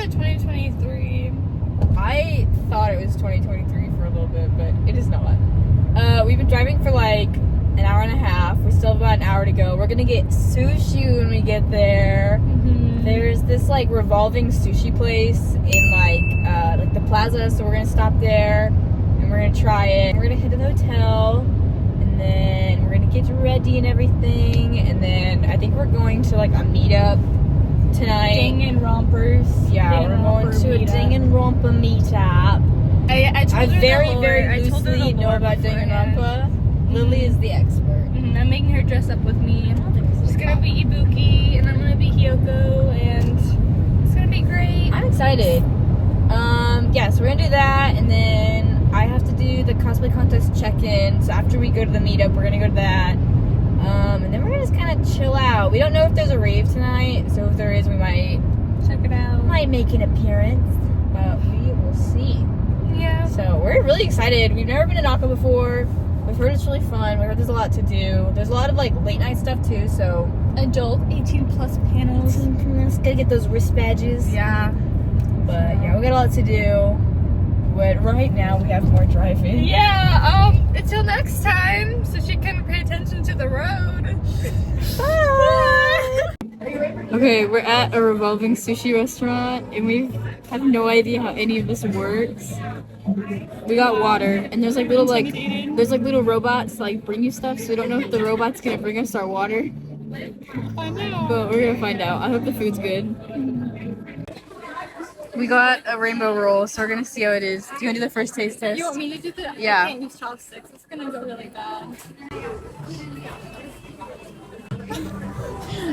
said 2023. I thought it was 2023 for a little bit, but it is not. We've been driving for like an hour and a half. We still have about an hour to go. We're gonna get sushi when we get there. There's this like revolving sushi place in like the plaza, so we're gonna stop there and we're gonna try it. We're gonna head to the hotel and then we're gonna get ready and everything, and then I think we're going to like a meetup tonight. Ding and Rompers. Yeah, we're going to a Ding and Romper meetup. I very loosely know about Ding and Romper. Lily is the expert. I'm making her dress up with me. She's gonna be Ibuki, and I'm gonna be Hiyoko, and it's gonna be great. I'm excited. Yeah, so we're gonna do that, and then I have to do the cosplay contest check-in. So after we go to the meetup, we're gonna go to that. And then we're gonna just kind of chill out. We don't know if there's a rave tonight, so if there is, we might check it out. Might make an appearance, but we will see. Yeah. So we're really excited. We've never been to Naka before. We've heard it's really fun. We heard there's a lot to do. There's a lot of like late night stuff too. So adult 18 plus panels. 18 plus. Gotta get those wrist badges. Yeah. But yeah, we got a lot to do. But right now we have more driving. Yeah. Until next time, so she can pay attention to the road. Bye. Okay, we're at a revolving sushi restaurant, and we have no idea how any of this works. We got water, and there's like little robots to like bring you stuff, so we don't know if the robot's gonna bring us our water. I know. But we're gonna find out. I hope the food's good. We got a rainbow roll, so we're gonna see how it is. Do you wanna do the first taste test? You want me to do the? Yeah. I can't use chopsticks. It's gonna go really bad.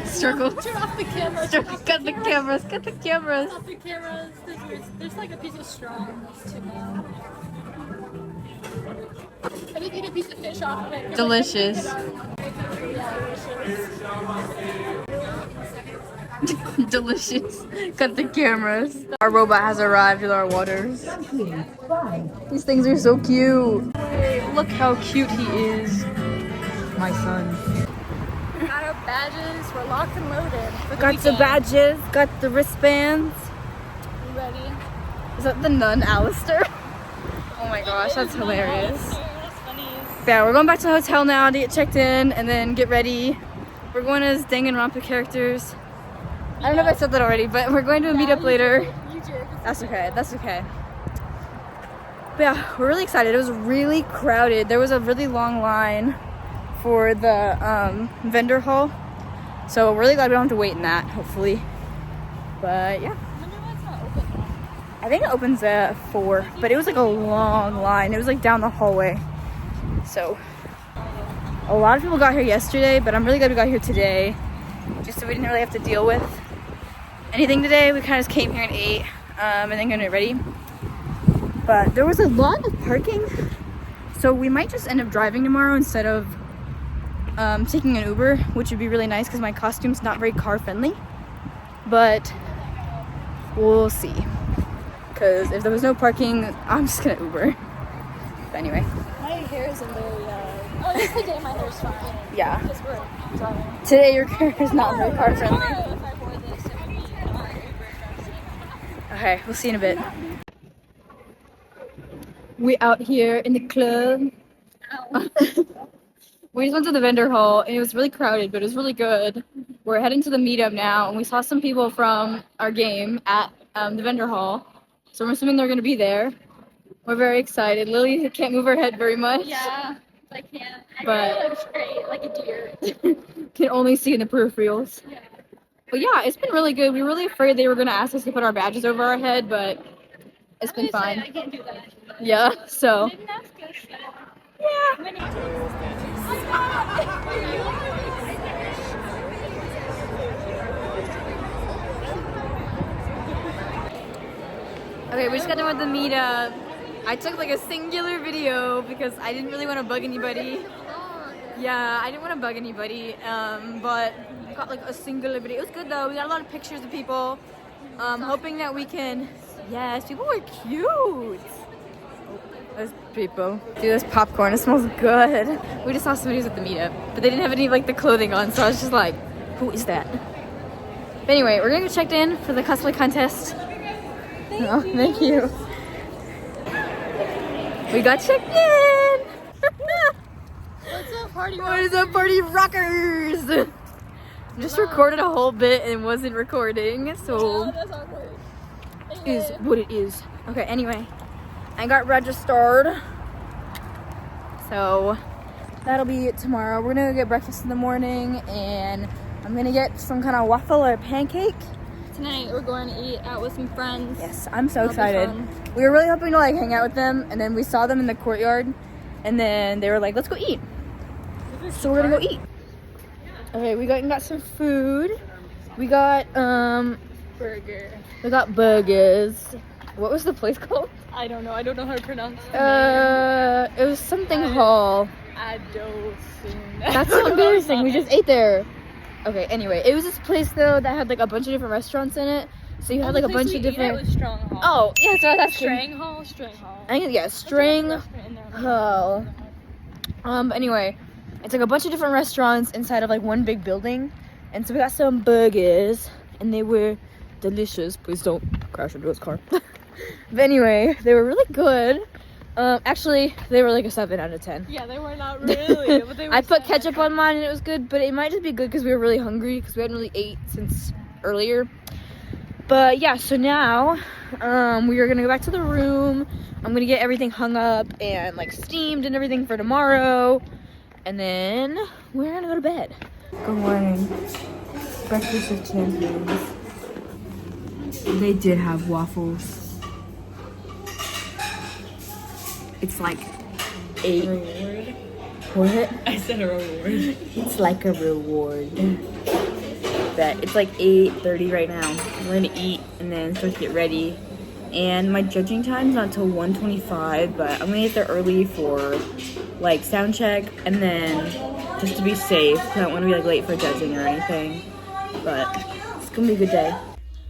Circle. Turn off the cameras. Cut the cameras. Cut the cameras. Turn off the cameras. There's like a piece of straw in this too now. I did eat a piece of fish off of it. Delicious. Delicious. Cut the cameras. Our robot has arrived with our waters. These things are so cute. Look how cute he is. My son. We got our badges. We're locked and loaded. Got the badges. Got the wristbands. You ready? Is that the nun, Alistair? Oh my gosh, that's hilarious. That's funny. Yeah, we're going back to the hotel now to get checked in and then get ready. We're going as Danganronpa characters. I don't know if I said that already, but we're going to a meetup later. You did. That's okay, that's okay. But yeah, we're really excited. It was really crowded. There was a really long line for the vendor hall. So we're really glad we don't have to wait in that, hopefully. But yeah. I think it opens at 4, but it was like a long line. It was like down the hallway. So a lot of people got here yesterday, but I'm really glad we got here today, just so we didn't really have to deal with anything today. We kind of just came here and ate and then got ready. But there was a lot of parking, so we might just end up driving tomorrow instead of taking an Uber, which would be really nice because my costume's not very car friendly. But we'll see. Because if there was no parking, I'm just gonna Uber. But anyway. My hair isn't very, oh, it's the day my hair's fine. Yeah. Because we're driving. Today your hair is not very car friendly. Tomorrow, if I wore this, it would be not Uber dressing. Okay, we'll see you in a bit. We out here in the club. We just went to the vendor hall and it was really crowded, but it was really good. We're heading to the meetup now, and we saw some people from our game at the vendor hall. So I'm assuming they're going to be there. We're very excited. Lily can't move her head very much. Yeah, I can't. But It looks great, like a deer. can only see in the peripherals. Yeah. But yeah, it's been really good. We were really afraid they were going to ask us to put our badges over our head, but it's been fine. I can't do that. Yeah, so. They didn't ask us. Okay, we just got done with the meetup. I took like a singular video because I didn't really want to bug anybody. Yeah, I didn't want to bug anybody, but got like a singular video. It was good though. We got a lot of pictures of people. Hoping that we can. Yes, people were cute. Those people. Dude, this popcorn. It smells good. We just saw somebody who was at the meetup, but they didn't have any like the clothing on, so I was just like, who is that? But anyway, we're gonna get checked in for the cosplay contest. Oh, thank you. We got checked in. What's up, party rockers? What is up, party rockers? Just recorded a whole bit and wasn't recording, so Oh, that's awkward. is what it is. Okay, anyway, I got registered, so that'll be it tomorrow. We're gonna go get breakfast in the morning, and I'm gonna get some kind of waffle or pancake. Tonight we're going to eat out with some friends. Yes, I'm so That'll be excited. fun. We were really hoping to like hang out with them, and then we saw them in the courtyard, and then they were like, let's go eat. So we're gonna go eat. Okay, we got some food. We got Burger. we got burgers. What was the place called? I don't know how to pronounce the name. It was something hall. Adolfin. That's so embarrassing. We just ate there. Okay, anyway, it was this place though that had like a bunch of different restaurants in it. So you had like a bunch of different. It was Strong Hall. Oh, yeah, so that's Strang Hall. Strang Hall. I think yeah, String Hall. But anyway, it's like a bunch of different restaurants inside of like one big building, and so we got some burgers, and they were delicious. Please don't crash into his car. But anyway, they were really good. Actually, they were like a 7 out of 10. Yeah, they were not really. But they were I put ketchup on mine and it was good, but it might just be good because we were really hungry because we hadn't really ate since earlier. But yeah, so now we are gonna go back to the room. I'm gonna get everything hung up and like steamed and everything for tomorrow, and then we're gonna go to bed. Good morning. Breakfast of champions. They did have waffles. It's like 8. Reward. What? I said a reward. It's like a reward. But it's like 8:30 right now. We're gonna eat and then start to get ready. And my judging time's not until 1:25, but I'm gonna get there early for like sound check and then just to be safe. I don't want to be like late for judging or anything. But it's gonna be a good day.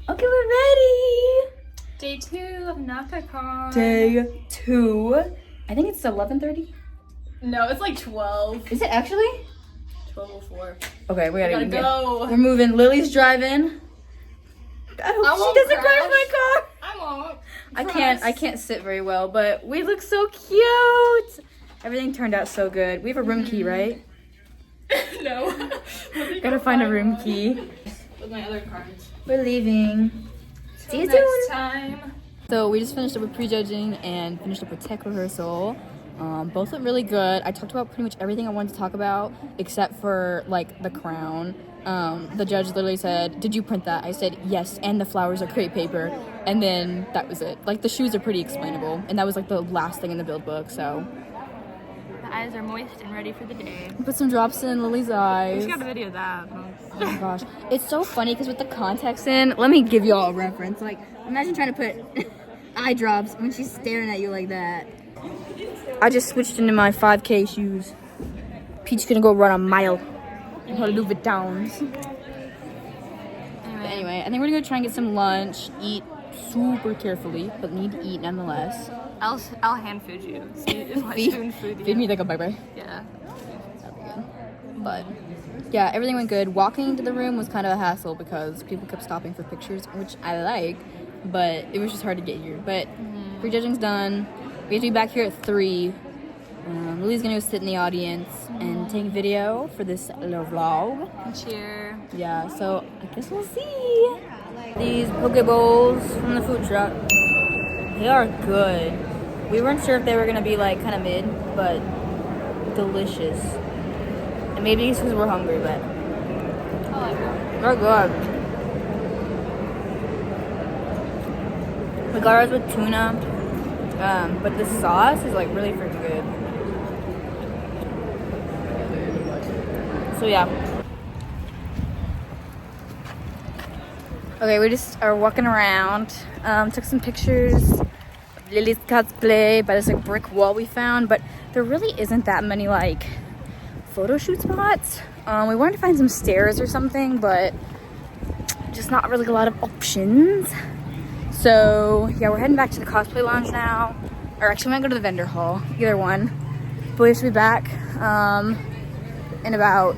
Okay, we're ready. Day 2 of Naka Kon. Day 2. I think it's 11:30. No, it's like 12. Is it actually? 12:04. Okay, we gotta Gotta go. We're moving. Lily's driving. I hope won't she doesn't crash. crash my car. I won't. I can't sit very well, but we look so cute. Everything turned out so good. We have a room key, right? No. Gotta find a room key. With my other cards. We're leaving. See you Next soon. time. So we just finished up with prejudging and finished up with tech rehearsal. Both went really good. I talked about pretty much everything I wanted to talk about except for like the crown. The judge literally said, "Did you print that?" I said, "Yes, and the flowers are crepe paper." And then that was it. Like the shoes are pretty explainable, and that was like the last thing in the build book. So The eyes are moist and ready for the day. put some drops in Lily's eyes. We just got a video of that. Oh my gosh, it's so funny because with the context in, let me give y'all a reference. Like, imagine trying to put eye drops when she's staring at you like that. I just switched into my 5K shoes. Pete's gonna go run a mile in her Louis Vuittons. But anyway, I think we're gonna go try and get some lunch, eat super carefully, but need to eat nonetheless. I'll hand food you. See if I Feed- spoon food you. Feed me like a bye-bye. Yeah. That'd be good. But yeah, everything went good. Walking into the room was kind of a hassle because people kept stopping for pictures, which I like, but it was just hard to get here. But prejudging's done. We have to be back here at 3. Lily's gonna go sit in the audience and take video for this little vlog. Cheer. Yeah, so I guess we'll see. These poke bowls from the food truck, they are good. We weren't sure if they were gonna be like kind of mid, but delicious. And maybe it's because we're hungry, but I like it. they're good. We got ours with tuna, but the sauce is like really freaking good. So yeah. Okay, we just are walking around. Took some pictures of Lily's cosplay by this like brick wall we found, but there really isn't that many like photo shoot spots. We wanted to find some stairs or something, but just not really a lot of options. So yeah, we're heading back to the cosplay lounge now. Or actually, we might go to the vendor hall, either one. But we have to be back in about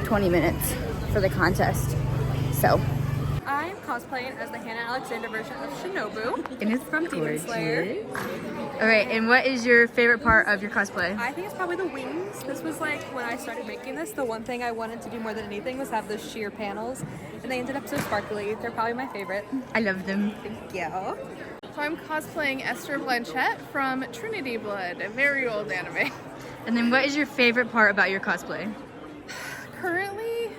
20 minutes for the contest. So I'm cosplaying as the Hannah Alexander version of Shinobu. And it's from Demon Slayer. Alright, and what is your favorite part of your cosplay? I think it's probably the wings. This was like, when I started making this, the one thing I wanted to do more than anything was have those sheer panels. And they ended up so sparkly. They're probably my favorite. I love them. Thank you. So I'm cosplaying Esther Blanchett from Trinity Blood, a very old anime. And then what is your favorite part about your cosplay? Currently,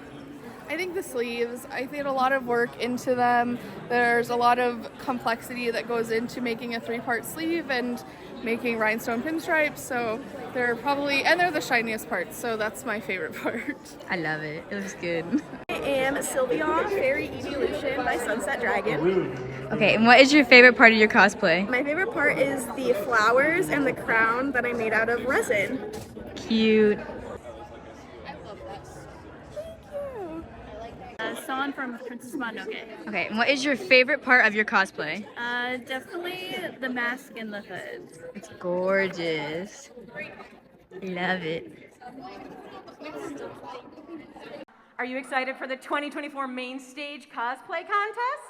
I think the sleeves. I put a lot of work into them. There's a lot of complexity that goes into making a 3-part sleeve and making rhinestone pinstripes, so they're probably, and they're the shiniest parts, so that's my favorite part. I love it. It looks good. I am Sylveon, Fairy Evolution by Sunset Dragon. Okay, and what is your favorite part of your cosplay? My favorite part is the flowers and the crown that I made out of resin. Cute. Someone from Princess Mononoke. Okay, and what is your favorite part of your cosplay? Definitely the mask and the hood. It's gorgeous. Love it. Are you excited for the 2024 Main Stage Cosplay Contest?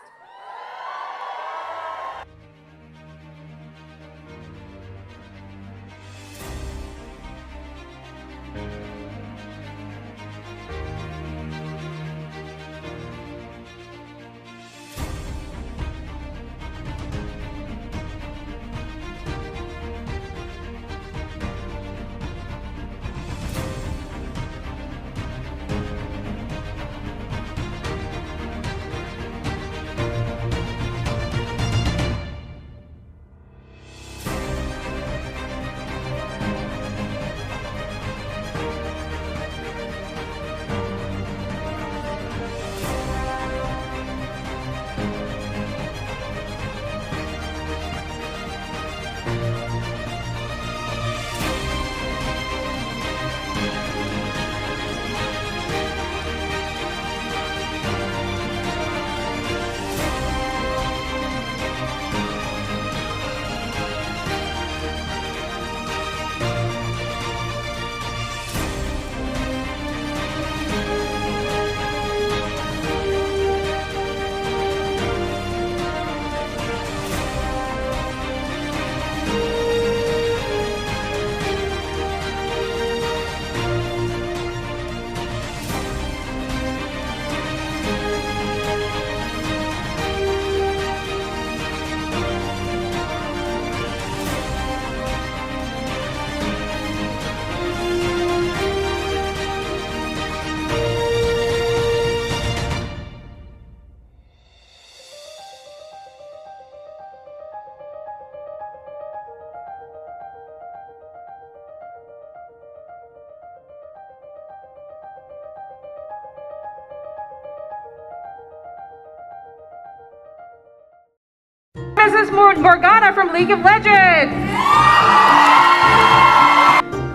Mrs. Morgana from League of Legends!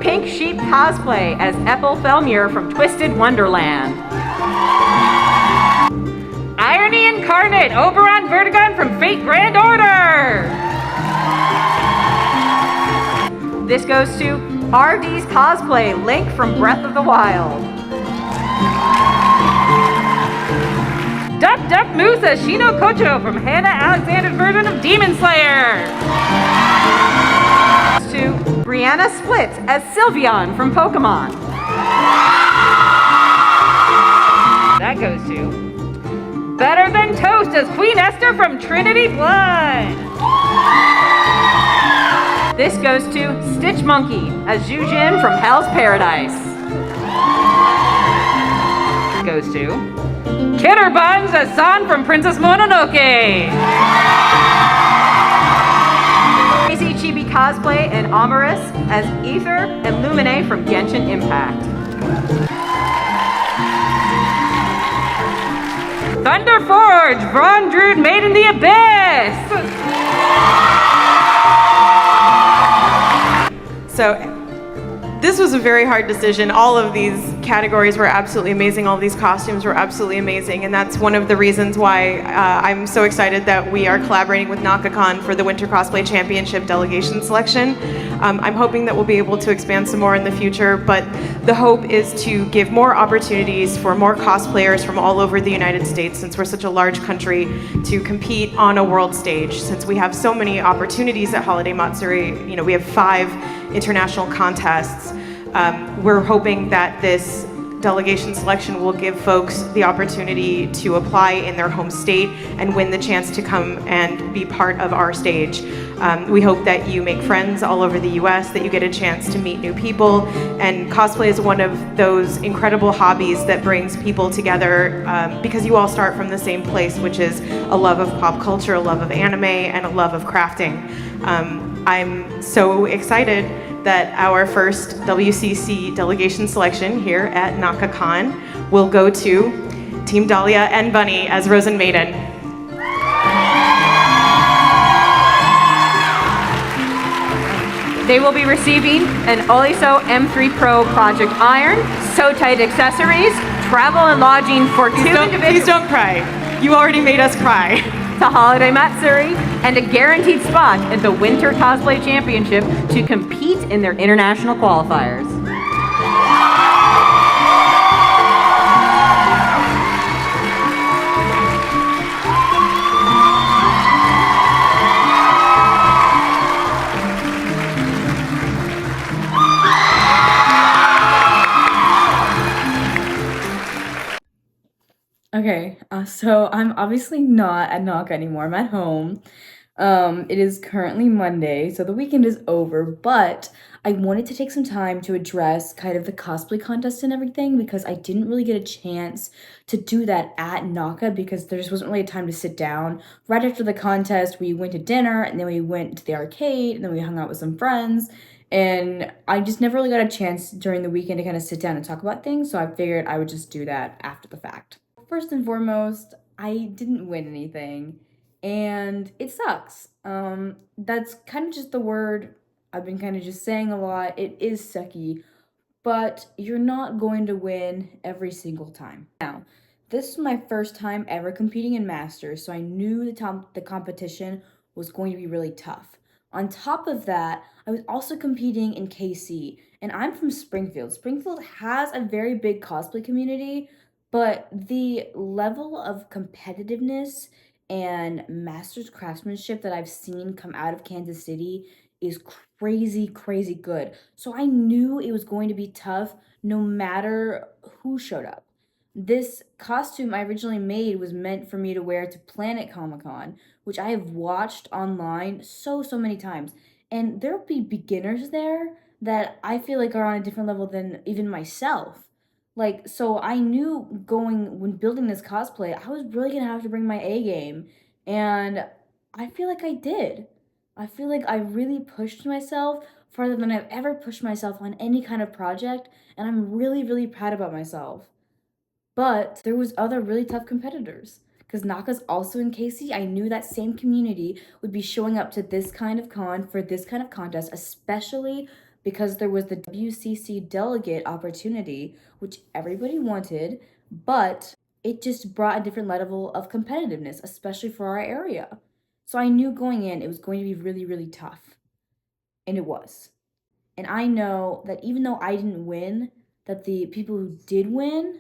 Pink Sheep cosplay as Ethel Felmure from Twisted Wonderland. Irony Incarnate, Oberon Vertigon from Fate Grand Order! This goes to RD's cosplay, Link from Breath of the Wild. Dup Moose as Shino Kocho from Hannah Alexander's version of Demon Slayer. To Brianna Splits as Sylveon from Pokemon. That goes to Better Than Toast as Queen Esther from Trinity Blood. This goes to Stitch Monkey as Zhujin from Hell's Paradise. Goes to Kidder Buns as San from Princess Mononoke. Crazy Chibi cosplay and Amorous as Ether and Lumine from Genshin Impact. Thunder Forge, Braun Druid Made in the Abyss. So this was a very hard decision. All of these categories were absolutely amazing. All these costumes were absolutely amazing, and that's one of the reasons why I'm so excited that we are collaborating with Naka Kon for the Winter Cosplay Championship delegation selection. I'm hoping that we'll be able to expand some more in the future, but the hope is to give more opportunities for more cosplayers from all over the United States, since we're such a large country, to compete on a world stage. Since we have so many opportunities at Holiday Matsuri, you know, we have 5 international contests. We're hoping that this delegation selection will give folks the opportunity to apply in their home state and win the chance to come and be part of our stage. We hope that you make friends all over the US, that you get a chance to meet new people, and cosplay is one of those incredible hobbies that brings people together because you all start from the same place, which is a love of pop culture, a love of anime, and a love of crafting. I'm so excited that our first WCC delegation selection here at Naka Kon will go to Team Dahlia and Bunny as Rosen Maiden. They will be receiving an Oliso M3 Pro Project Iron, So Tight accessories, travel and lodging for 2 individuals. Please don't cry. You already made us cry. To Holiday Matsuri, and a guaranteed spot at the Winter Cosplay Championship to compete in their international qualifiers. Okay, so I'm obviously not at Naka anymore. I'm at home. It is currently Monday, so the weekend is over, but I wanted to take some time to address kind of the cosplay contest and everything because I didn't really get a chance to do that at Naka because there just wasn't really time to sit down. Right after the contest, we went to dinner, and then we went to the arcade, and then we hung out with some friends, and I just never really got a chance during the weekend to kind of sit down and talk about things, so I figured I would just do that after the fact. First and foremost, I didn't win anything, and it sucks. That's kind of just the word I've been kind of just saying a lot. It is sucky, but you're not going to win every single time. Now, this was my first time ever competing in Masters, so I knew the competition was going to be really tough. On top of that, I was also competing in KC, and I'm from Springfield. Springfield has a very big cosplay community, but the level of competitiveness and master's craftsmanship that I've seen come out of Kansas City is crazy, crazy good. So I knew it was going to be tough no matter who showed up. This costume I originally made was meant for me to wear to Planet Comic-Con, which I have watched online so many times. And there'll be beginners there that I feel like are on a different level than even myself. Like, so I knew when building this cosplay, I was really gonna have to bring my A game. And I feel like I did. I feel like I really pushed myself farther than I've ever pushed myself on any kind of project. And I'm really, really proud about myself. But there was other really tough competitors. Because Naka's also in KC, I knew that same community would be showing up to this kind of con for this kind of contest, especially because there was the WCC delegate opportunity, which everybody wanted, but it just brought a different level of competitiveness, especially for our area. So I knew going in, it was going to be really, really tough. And it was. And I know that even though I didn't win, that the people who did win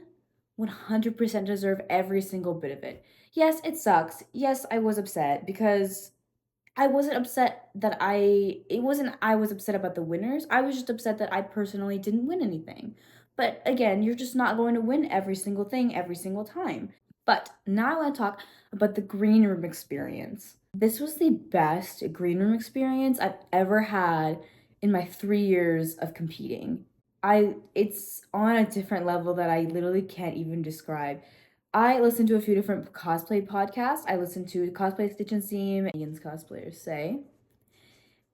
100% deserve every single bit of it. Yes, it sucks. Yes, I was upset because I wasn't upset that it wasn't I was upset about the winners. I was just upset that I personally didn't win anything. But again, you're just not going to win every single thing every single time. But now I want to talk about the green room experience. This was the best green room experience I've ever had in my 3 years of competing. It's on a different level that I literally can't even describe. I listen to a few different cosplay podcasts. I listen to Cosplay Stitch and Seam, Ian's cosplayers say.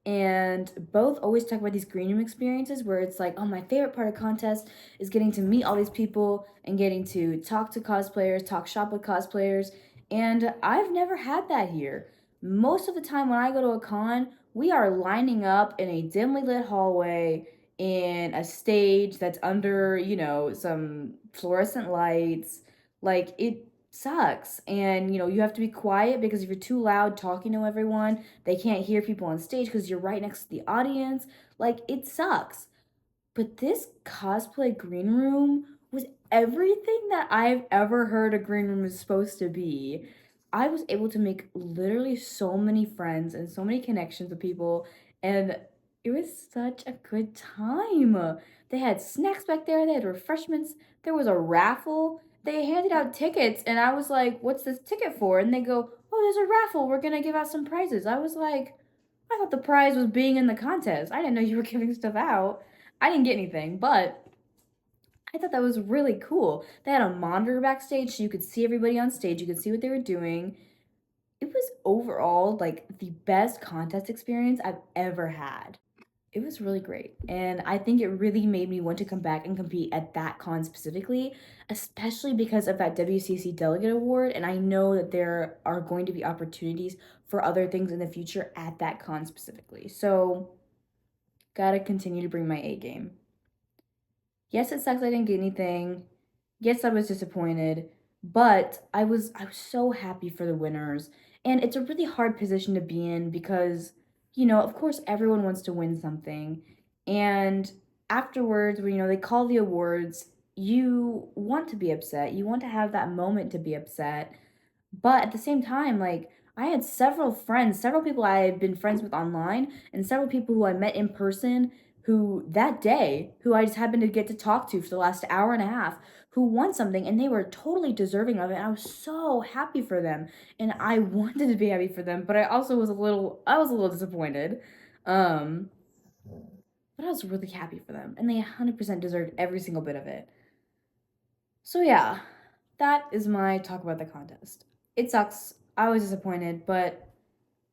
And both always talk about these green room experiences where it's like, oh, my favorite part of contest is getting to meet all these people and getting to talk to cosplayers, talk shop with cosplayers. And I've never had that here. Most of the time when I go to a con, we are lining up in a dimly lit hallway in a stage that's under, you know, some fluorescent lights. Like, it sucks. And, you know, you have to be quiet because if you're too loud talking to everyone, they can't hear people on stage because you're right next to the audience. Like, it sucks. But this cosplay green room was everything that I've ever heard a green room is supposed to be. I was able to make literally so many friends and so many connections with people, and it was such a good time. They had snacks back there, they had refreshments, there was a raffle, they handed out tickets, and I was like, what's this ticket for? And they go, oh, there's a raffle, we're gonna give out some prizes. I was like, I thought the prize was being in the contest. I didn't know you were giving stuff out. I didn't get anything, but I thought that was really cool. They had a monitor backstage so you could see everybody on stage. You could see what they were doing. It was overall like the best contest experience I've ever had. It was really great. And I think it really made me want to come back and compete at that con specifically, especially because of that WCC Delegate Award. And I know that there are going to be opportunities for other things in the future at that con specifically. So, gotta continue to bring my A game. Yes, it sucks I didn't get anything. Yes, I was disappointed, but I was so happy for the winners. And it's a really hard position to be in because, you know, of course everyone wants to win something. And afterwards, when, you know, they call the awards, you want to be upset. You want to have that moment to be upset. But at the same time, like, I had several friends, several people I had been friends with online, and several people who I met in person who that day, who I just happened to get to talk to for the last hour and a half, who won something, and they were totally deserving of it. And I was so happy for them, and I wanted to be happy for them, but I also was a little disappointed. But I was really happy for them, and they 100% deserved every single bit of it. So yeah, that is my talk about the contest. It sucks. I was disappointed, but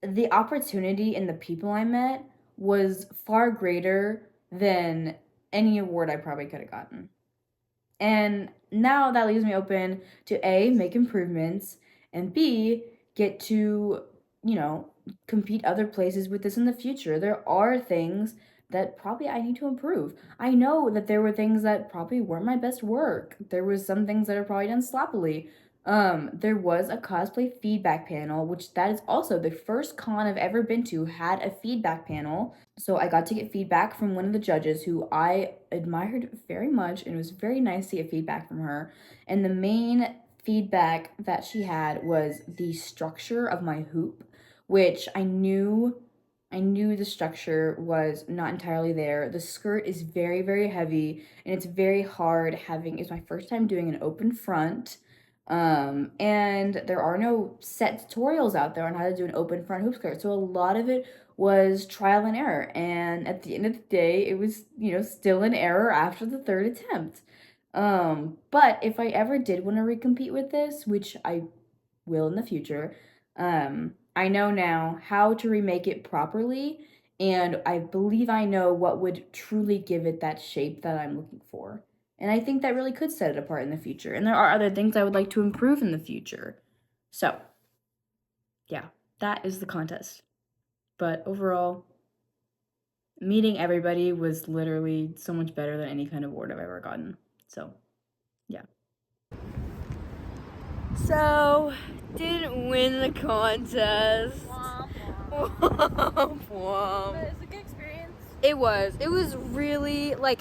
the opportunity and the people I met was far greater than any award I probably could have gotten. And now that leaves me open to A, make improvements, and B, get to, you know, compete other places with this in the future. There are things that probably I need to improve. I know that there were things that probably weren't my best work. There was some things that are probably done sloppily. There was a cosplay feedback panel, which that is also the first con I've ever been to had a feedback panel. So I got to get feedback from one of the judges who I admired very much, and it was very nice to get feedback from her. And the main feedback that she had was the structure of my hoop, which I knew the structure was not entirely there. The skirt is very, very heavy, and it's very hard it's my first time doing an open front. And there are no set tutorials out there on how to do an open front hoop skirt. So a lot of it was trial and error. And at the end of the day, it was, you know, still an error after the third attempt. But if I ever did want to recompete with this, which I will in the future, I know now how to remake it properly, and I believe I know what would truly give it that shape that I'm looking for. And I think that really could set it apart in the future. And there are other things I would like to improve in the future. So, yeah, that is the contest. But overall, meeting everybody was literally so much better than any kind of award I've ever gotten. So, yeah. So, didn't win the contest. Womp womp. But it's a good experience. It was really, like,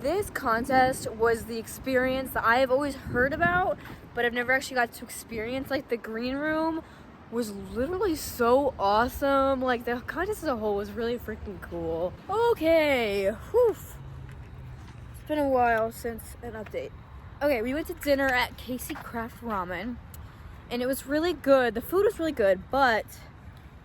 this contest was the experience that I have always heard about, but I've never actually got to experience. Like, the green room was literally so awesome. Like, the contest as a whole was really freaking cool. Okay, whew. It's been a while since an update. Okay, we went to dinner at Casey Craft Ramen, and it was really good. The food was really good, but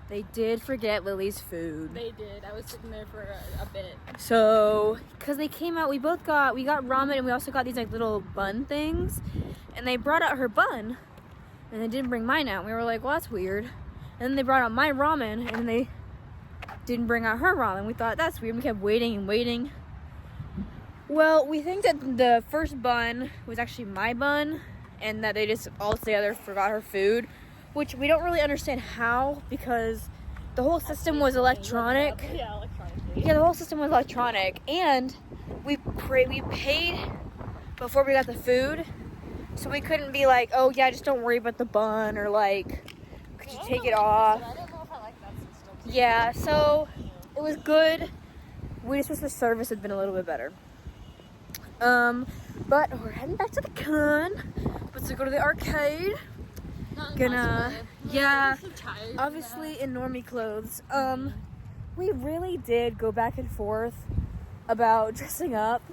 they did forget Lily's food. They did. I was sitting there for a bit. So, because they came out, we got ramen, and we also got these like little bun things, and they brought out her bun, and they didn't bring mine out. We were like, well, that's weird. And then they brought out my ramen, and they didn't bring out her ramen. We thought, that's weird. We kept waiting and waiting. Well, we think that the first bun was actually my bun, and that they just all together forgot her food, which we don't really understand how, because the whole system was electronic. Yeah, electronic. Yeah, the whole system was electronic, and we paid before we got the food, so we couldn't be like, oh yeah, just don't worry about the bun, or like, could you take it off? I don't know if I like that system. Yeah, so it was good. We just wish the service had been a little bit better. But we're heading back to the con. Let's go to the arcade. Yeah, obviously in normie clothes. We really did go back and forth about dressing up,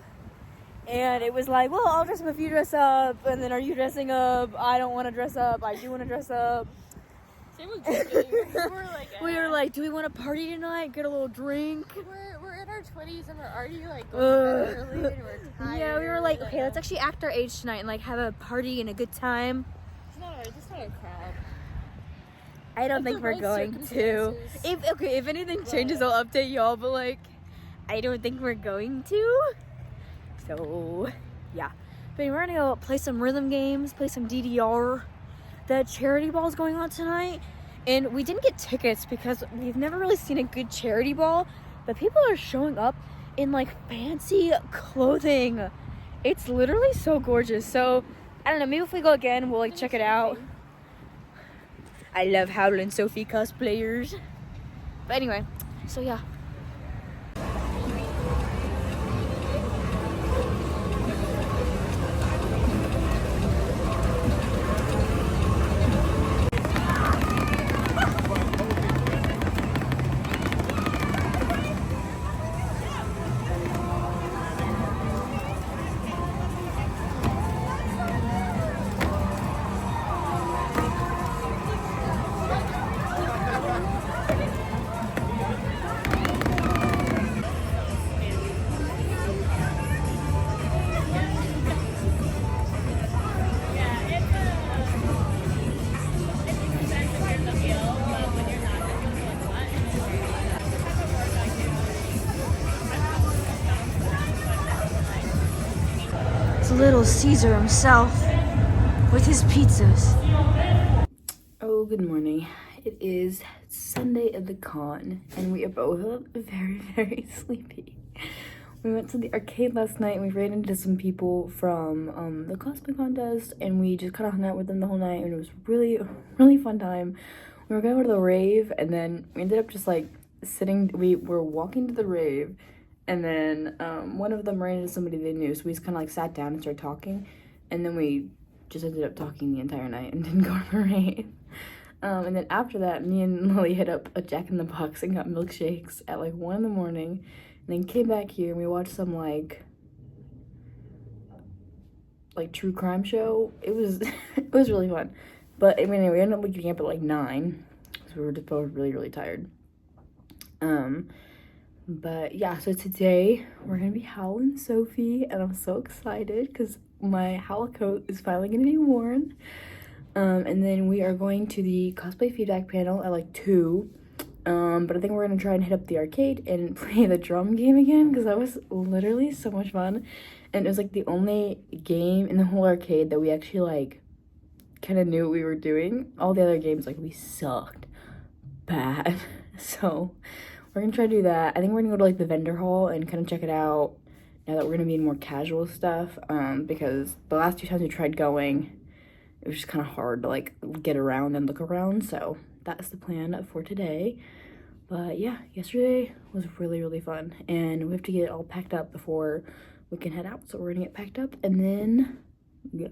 and it was like, well, I'll dress up if you dress up, and then are you dressing up? I don't want to dress up. I do want to dress up. Same with drinking. We were like, do we want to party tonight? Get a little drink? We're in our 20s and we're already like going to bed early and we're tired. Yeah, we were like, okay, let's actually act our age tonight and like have a party and a good time. It's not a crowd. I don't think we're going to. If anything changes, I'll update y'all. But like, I don't think we're going to. So, yeah. But we're gonna go play some rhythm games, play some DDR. The charity ball is going on tonight, and we didn't get tickets because we've never really seen a good charity ball. But people are showing up in like fancy clothing. It's literally so gorgeous. So, I don't know. Maybe if we go again, we'll like check it out. I love Howl and Sophie cosplayers. But anyway, so yeah. Little Caesar himself with his pizzas. Oh, good morning. It is Sunday at the con, and we are both very, very sleepy. We went to the arcade last night, and we ran into some people from the cosplay contest, and we just kind of hung out with them the whole night, and it was really, really fun time. We were going to go to the rave, and then we ended up just like we were walking to the rave, and then one of them ran into somebody they knew, so we just kind of like sat down and started talking, and then we just ended up talking the entire night and didn't go to the rave. And then after that, me and Lily hit up a Jack in the Box and got milkshakes at like 1 in the morning, and then came back here and we watched some like true crime show. It was it was really fun. But I mean, anyway, we ended up getting up at like 9, so we were just both really, really tired. But yeah, so today we're gonna be Howl and Sophie, and I'm so excited because my Howl coat is finally gonna be worn. And then we are going to the cosplay feedback panel at like 2. But I think we're gonna try and hit up the arcade and play the drum game again because that was literally so much fun. And it was like the only game in the whole arcade that we actually like kind of knew what we were doing. All the other games, like, we sucked bad. So we're gonna try to do that. I think we're gonna go to like the vendor hall and kind of check it out now that we're gonna be in more casual stuff, because the last 2 times we tried going, it was just kind of hard to like get around and look around. So that's the plan for today. But yeah, yesterday was really, really fun, and we have to get all packed up before we can head out. So we're gonna get packed up and then go.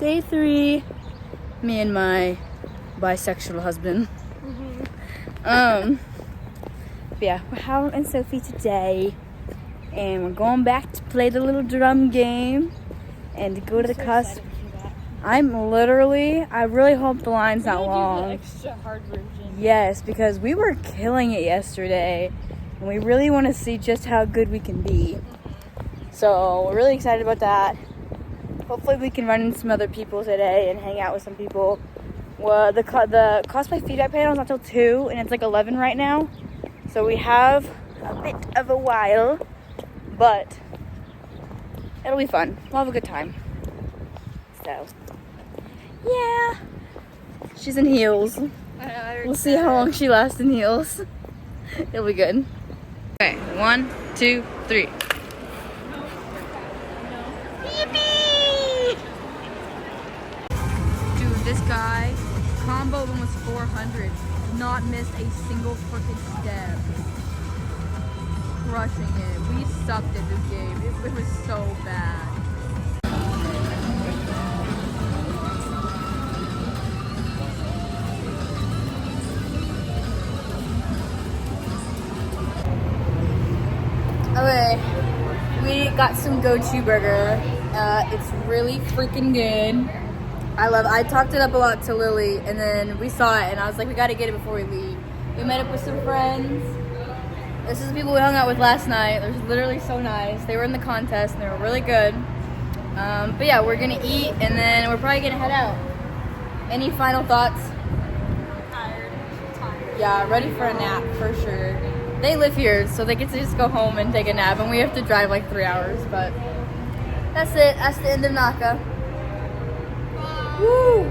Day 3, me and my bisexual husband. Yeah, we're Howard and Sophie today, and we're going back to play the little drum game and to go to the cusp. I really hope the line's not long. Extra hard version. Yes, because we were killing it yesterday, and we really want to see just how good we can be. So we're really excited about that. Hopefully we can run into some other people today and hang out with some people. Well, the cosplay feedback panel is not till 2, and it's like 11 right now. So we have a bit of a while, but it'll be fun. We'll have a good time. So, yeah. She's in heels. We'll see how long she lasts in heels. It'll be good. Okay, 1, 2, 3. Dude, this guy comboed almost 400. Not missed a single freaking step. Crushing it. We sucked at this game. It was so bad. Okay, we got some gochu burger. It's really freaking good. I talked it up a lot to Lily, and then we saw it, and I was like, we gotta get it before we leave. We met up with some friends. This is the people we hung out with last night. They're literally so nice. They were in the contest, and they were really good. But yeah, we're gonna eat, and then we're probably gonna head out. Any final thoughts? Tired. Yeah, ready for a nap, for sure. They live here, so they get to just go home and take a nap, and we have to drive like 3 hours, but that's it. That's the end of Naka. Woo!